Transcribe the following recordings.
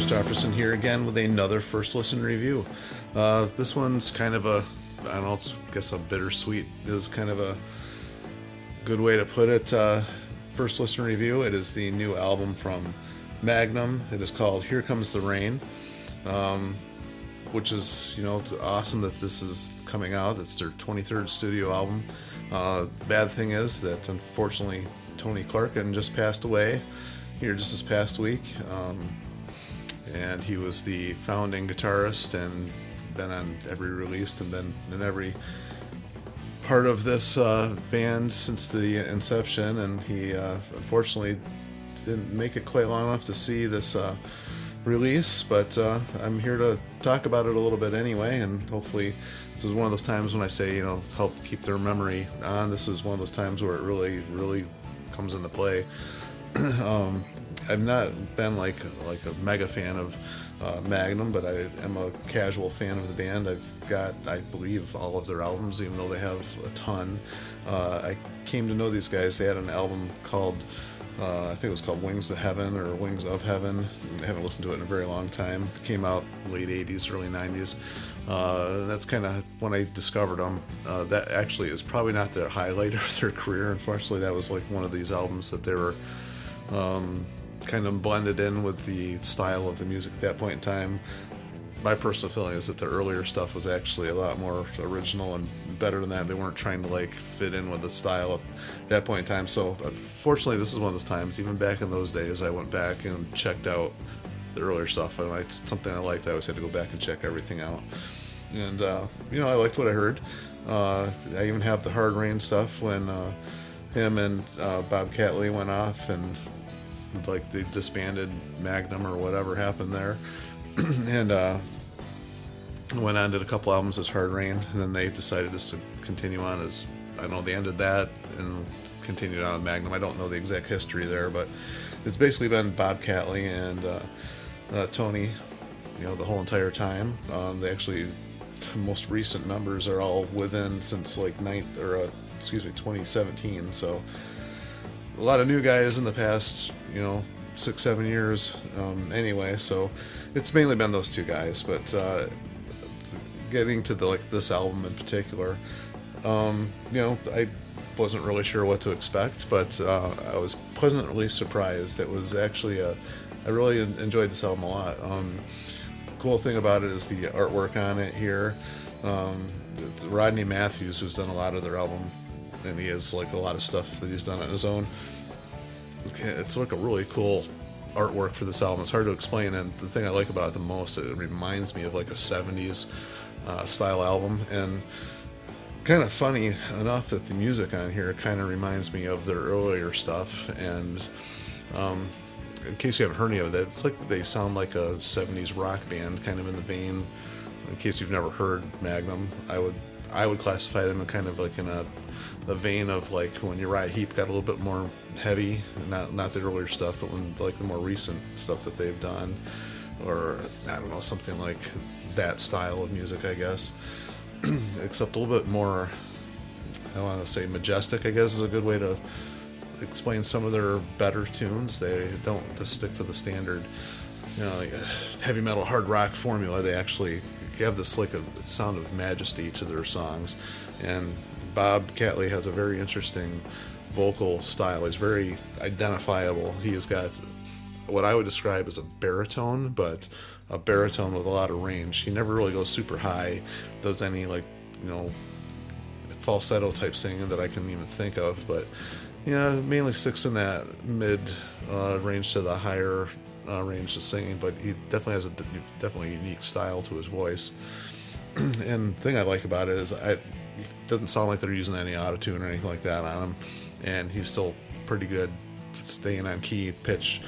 Christofferson here again with another first listen review. This one's kind of I guess a bittersweet is kind of a good way to put it. First listen review. It is the new album from Magnum. It is called Here Comes the Rain, which is, awesome that this is coming out. It's their 23rd studio album. The bad thing is that unfortunately Tony Clarkin just passed away here just this past week. And he was the founding guitarist and been on every release and been in every part of this band since the inception, and he unfortunately didn't make it quite long enough to see this release, but I'm here to talk about it a little bit anyway, and hopefully this is one of those times when I say, help keep their memory on. This is one of those times where it really comes into play. I've not been like a mega fan of Magnum, but I am a casual fan of the band. I've got, I believe, all of their albums, even though they have a ton. I came to know these guys. They had an album called, I think it was called Wings to Heaven or Wings of Heaven. I haven't listened to it in a very long time. It came out late 80s, early 90s. That's kind of when I discovered them. That actually is probably not their highlight of their career. Unfortunately, that was like one of these albums that they were kind of blended in with the style of the music at that point in time. My personal feeling is that the earlier stuff was actually a lot more original and better than that. They weren't trying to fit in with the style at that point in time. So unfortunately, this is one of those times. Even back in those days, I went back and checked out the earlier stuff, and it's something I liked. I always had to go back and check everything out. And I liked what I heard. I even have the Hard Rain stuff when him and Bob Catley went off and they disbanded Magnum or whatever happened there, and went on, did a couple albums as Hard Rain, and then they decided just to continue on as, I don't know, they ended that and continued on with Magnum. I don't know the exact history there, but it's basically been Bob Catley and Tony, the whole entire time. They actually, the most recent members are all within since 2017, so a lot of new guys in the past 6-7 years anyway, so it's mainly been those two guys. But getting to this album in particular, I wasn't really sure what to expect, but I was pleasantly surprised. It was actually I really enjoyed this album a lot. Cool thing about it is the artwork on it here. Rodney Matthews, who's done a lot of their album, and he has a lot of stuff that he's done on his own. It's a really cool artwork for this album. It's hard to explain, and the thing I like about it the most, it reminds me of a 70s style album, and kind of funny enough that the music on here kind of reminds me of their earlier stuff. And in case you haven't heard any of that, it's they sound like a 70s rock band, kind of in the vein. In case you've never heard Magnum, I would classify them in kind of in the vein of when Uriah Heep got a little bit more heavy, not the earlier stuff, but when the more recent stuff that they've done, or I don't know, something like that style of music, I guess. Except a little bit more, I want to say majestic, I guess is a good way to explain some of their better tunes. They don't just stick to the standard heavy metal hard rock formula. They actually have this a sound of majesty to their songs. And Bob Catley has a very interesting vocal style. He's very identifiable. He has got what I would describe as a baritone, but a baritone with a lot of range. He never really goes super high, does any falsetto type singing that I can even think of, but mainly sticks in that mid range to the higher range of singing. But he definitely has a definitely unique style to his voice. And the thing I like about it is it doesn't sound like they're using any auto-tune or anything like that on him, and he's still pretty good staying on key, pitch,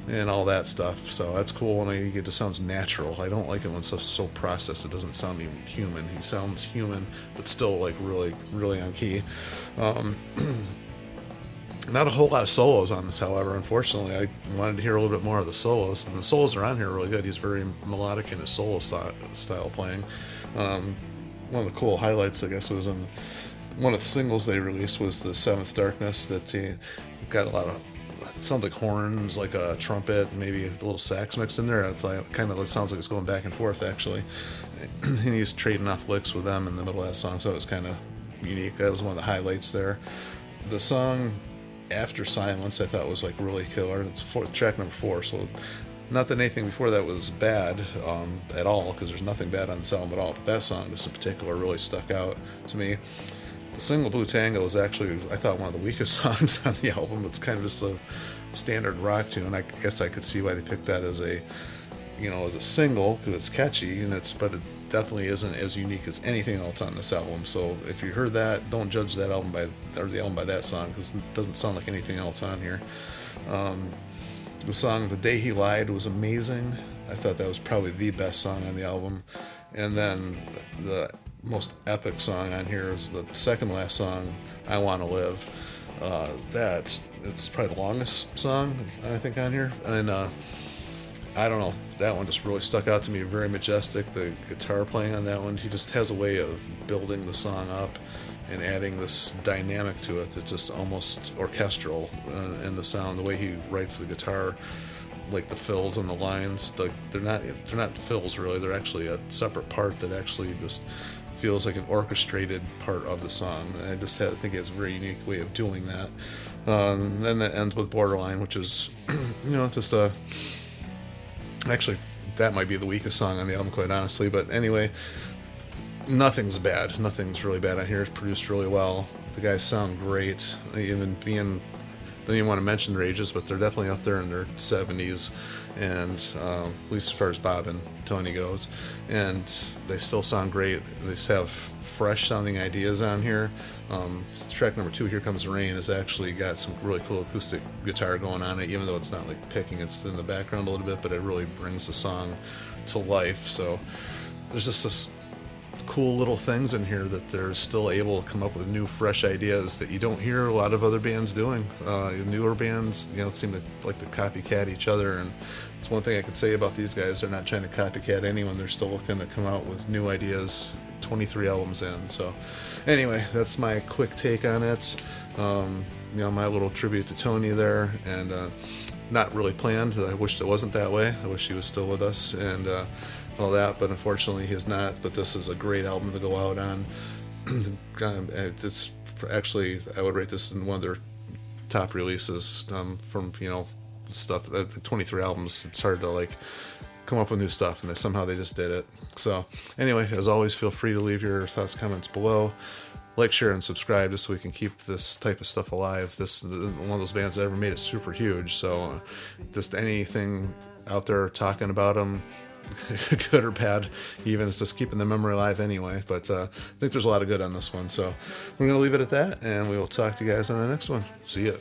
and all that stuff. So that's cool when it just sounds natural. I don't like it when stuff's so processed it doesn't sound even human. He sounds human, but still really on key. Not a whole lot of solos on this, however. Unfortunately, I wanted to hear a little bit more of the solos, and the solos are on here really good. He's very melodic in his solo style playing. One of the cool highlights, I guess, was in one of the singles they released was the Seventh Darkness, that got a lot of sounds like horns, like a trumpet, maybe a little sax mixed in there. It's like kind of sounds like it's going back and forth actually, and he's trading off licks with them in the middle of that song, so it was kind of unique. That was one of the highlights there. The song After Silence I thought was like really killer. It's track number 4, so not that anything before that was bad at all, because there's nothing bad on this album at all, but that song just in particular really stuck out to me. The single Blue Tango is actually, I thought, one of the weakest songs on the album. It's kind of just a standard rock tune. I guess I could see why they picked that as a, as a single, because it's catchy, but it definitely isn't as unique as anything else on this album. So if you heard that, don't judge that album the album by that song, because it doesn't sound like anything else on here. The song The Day He Lied was amazing. I thought that was probably the best song on the album. And then the most epic song on here is the second last song, I Want to Live. It's probably the longest song I think on here, and I don't know, that one just really stuck out to me. Very majestic. The guitar playing on that one, he just has a way of building the song up and adding this dynamic to it that's just almost orchestral in the sound. The way he writes the guitar, like the fills and the lines, they're not fills really. They're actually a separate part that actually just feels like an orchestrated part of the song. And I think he has a very unique way of doing that. Then that ends with Borderline, which is, just actually, that might be the weakest song on the album, quite honestly. But anyway, nothing's bad. Nothing's really bad on here. It's produced really well. The guys sound great. Don't even want to mention their ages, but they're definitely up there in their 70s, and at least as far as Bob and Tony goes, and they still sound great. They just have fresh sounding ideas on here. Track number 2, Here Comes the Rain, has actually got some really cool acoustic guitar going on it, even though it's not like picking, it's in the background a little bit, but it really brings the song to life. So there's just this cool little things in here that they're still able to come up with new, fresh ideas that you don't hear a lot of other bands doing. Newer bands, seem to like to copycat each other, and it's one thing I could say about these guys. They're not trying to copycat anyone. They're still looking to come out with new ideas 23 albums in. So anyway, that's my quick take on it. My little tribute to Tony there, and not really planned. I wished it wasn't that way. I wish he was still with us, and all that, but unfortunately he's not. But this is a great album to go out on. It's actually, I would rate this in one of their top releases from stuff. The 23 albums, it's hard to come up with new stuff, and somehow they just did it. So anyway, as always, feel free to leave your thoughts, comments below. Like, share, and subscribe, just so we can keep this type of stuff alive. This is one of those bands that ever made it super huge, so just anything out there talking about them, good or bad, even, it's just keeping the memory alive anyway. But I think there's a lot of good on this one, so we're going to leave it at that, and we will talk to you guys on the next one. See ya.